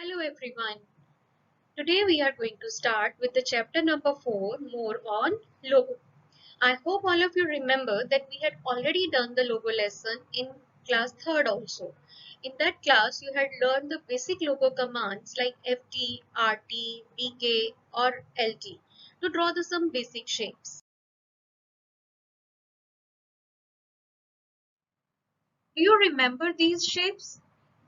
Hello everyone. Today we are going to start with the chapter number 4, more on logo. I hope all of you remember that we had already done the logo lesson in class 3rd also. In that class you had learned the basic logo commands like FT, RT, BK or LT to draw some basic shapes. Do you remember these shapes?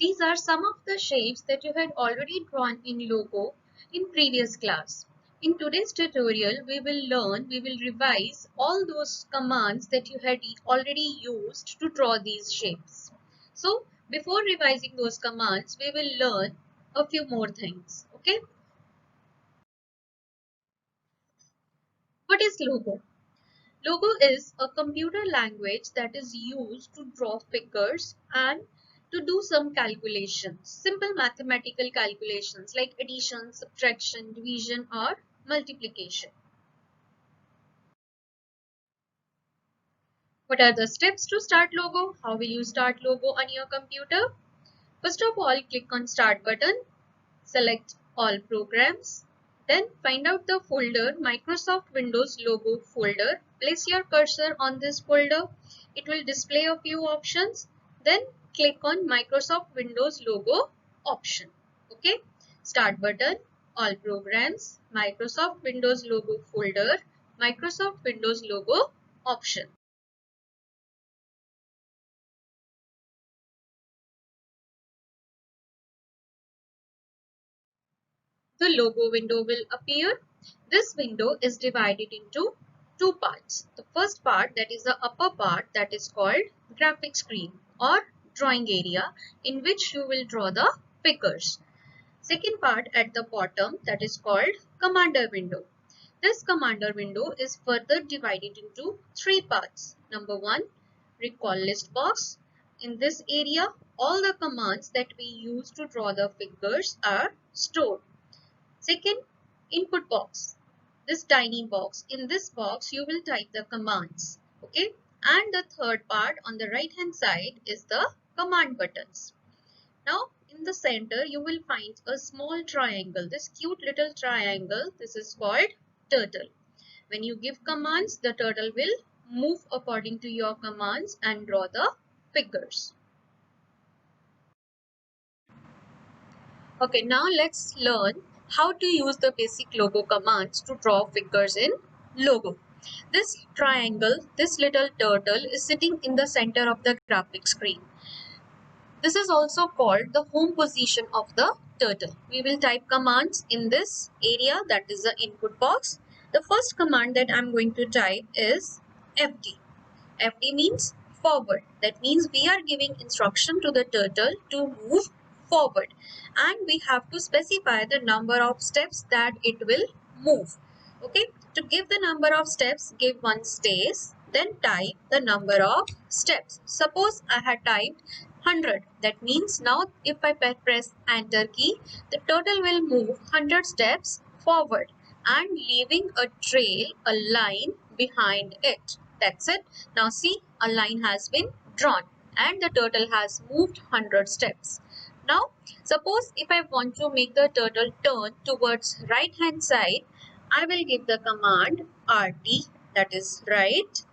These are some of the shapes that you had already drawn in logo in previous class. In today's tutorial, we will revise all those commands that you had already used to draw these shapes. So, before revising those commands, we will learn a few more things. Okay? What is logo? Logo is a computer language that is used to draw figures and to do some calculations, simple mathematical calculations like addition, subtraction, division or multiplication. What are the steps to start logo? How will you start logo on your computer? First of all, click on Start button, select all programs, then find out the folder Microsoft Windows logo folder. Place your cursor on this folder. It will display a few options. Then click on Microsoft Windows logo option. Okay. Start button, all programs, Microsoft Windows logo folder, Microsoft Windows logo option. The logo window will appear. This window is divided into two parts. The first part, that is the upper part, that is called graphic screen or drawing area, in which you will draw the figures. Second part at the bottom, that is called commander window. This commander window is further divided into three parts. Number one, recall list box. In this area, all the commands that we use to draw the figures are stored. Second, input box. This tiny box. In this box, you will type the commands. Okay. And the third part on the right hand side is the command buttons. Now, in the center, you will find a small triangle. This cute little triangle, this is called turtle. When you give commands, the turtle will move according to your commands and draw the figures. Okay, now let's learn how to use the basic logo commands to draw figures in logo. This triangle, this little turtle is sitting in the center of the graphic screen. This is also called the home position of the turtle. We will type commands in this area, that is the input box. The first command that I'm going to type is FD. FD means forward. That means we are giving instruction to the turtle to move forward, and we have to specify the number of steps that it will move. Okay, to give the number of steps, give one space, then type the number of steps. Suppose I had typed 100. That means now if I press enter key, the turtle will move 100 steps forward and leaving a trail, a line behind it. That's it. Now see, a line has been drawn and the turtle has moved 100 steps. Now suppose if I want to make the turtle turn towards right hand side, I will give the command RT, that is right,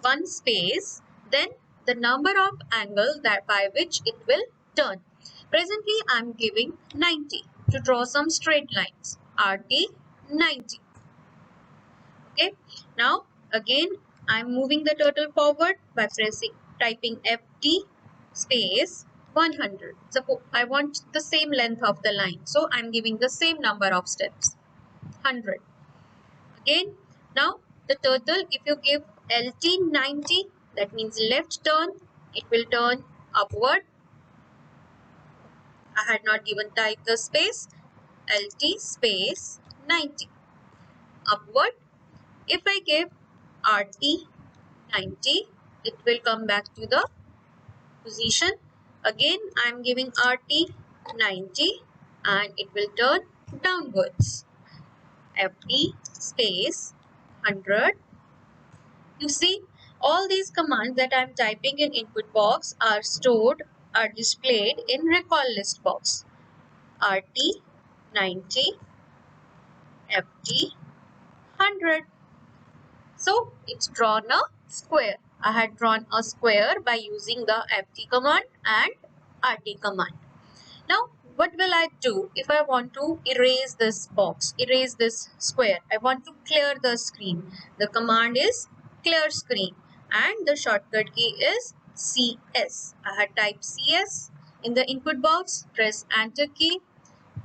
one space, then the number of angle that by which it will turn. Presently I am giving 90 to draw some straight lines. RT 90. Okay. Now again I am moving the turtle forward by typing FT space 100. Suppose I want the same length of the line, so I am giving the same number of steps, 100. Again, now the turtle, if you give LT 90, that means left turn, it will turn upward. I had not even typed the space. LT space 90, upward. If I give RT 90, it will come back to the position. Again, I am giving RT 90 and it will turn downwards. FT space 100. You see, all these commands that I am typing in input box are stored, are displayed in recall list box. RT 90, FT 100. So it's drawn a square. I had drawn a square by using the FT command and RT command. Now what will I do if I want to erase this box, erase this square? I want to clear the screen. The command is clear screen and the shortcut key is CS. I had typed CS in the input box, press enter key.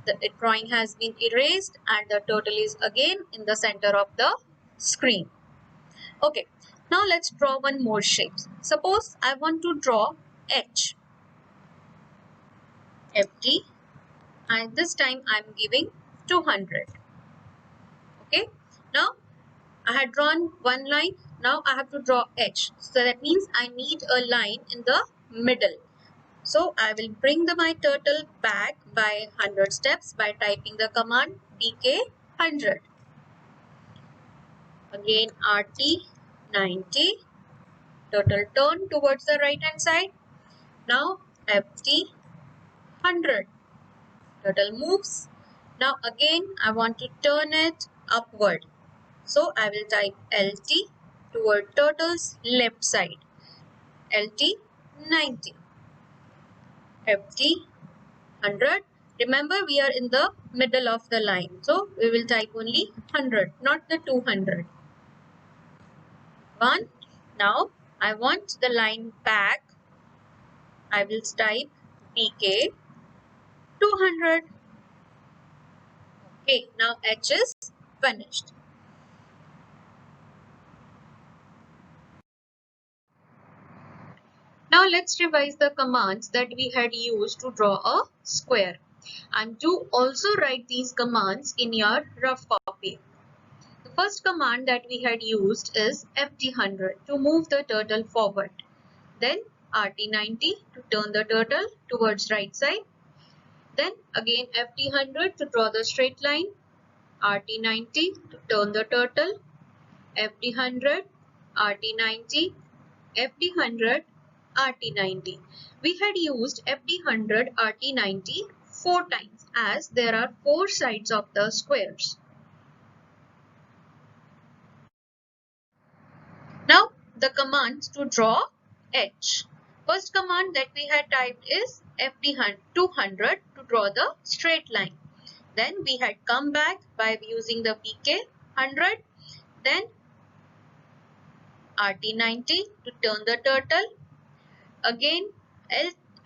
The drawing has been erased and the turtle is again in the center of the screen. Okay, now let's draw one more shape. Suppose I want to draw H, FT, and this time I'm giving 200. Okay, now I had drawn one line. Now I have to draw H. So that means I need a line in the middle. So I will bring my turtle back by 100 steps by typing the command BK 100. Again RT 90. Turtle turn towards the right hand side. Now FT 100. Turtle moves. Now again I want to turn it upward. So I will type LT toward turtle's left side. LT 90. FT 100. Remember we are in the middle of the line. So we will type only 100, not the 200. 1. Now I want the line back. I will type BK 200. Okay, now H is finished. Now let's revise the commands that we had used to draw a square. And do also write these commands in your rough copy. The first command that we had used is FT100 to move the turtle forward. Then RT90 to turn the turtle towards right side. Then again FT100 to draw the straight line. RT90 to turn the turtle. FT100, RT90, FT100, RT90. We had used FT100, RT90 4 times as there are 4 sides of the squares. Now the commands to draw H. First command that we had typed is FT200 to draw the straight line. Then we had come back by using the BK 100. Then RT90 to turn the turtle. Again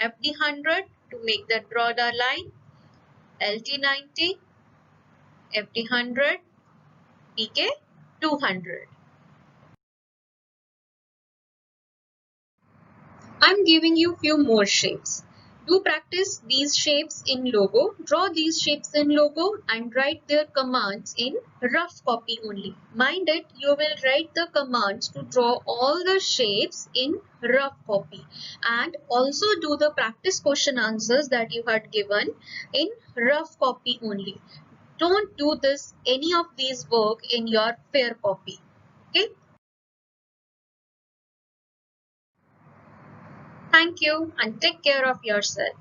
FT100 to make the draw the line. LT90, FT100, BK 200. I'm giving you few more shapes. Do practice these shapes in Logo. Draw these shapes in Logo and write their commands in rough copy only. Mind it, you will write the commands to draw all the shapes in rough copy. And also do the practice question answers that you had given in rough copy only. Don't do this any of these work in your fair copy. Okay. Thank you and take care of yourself.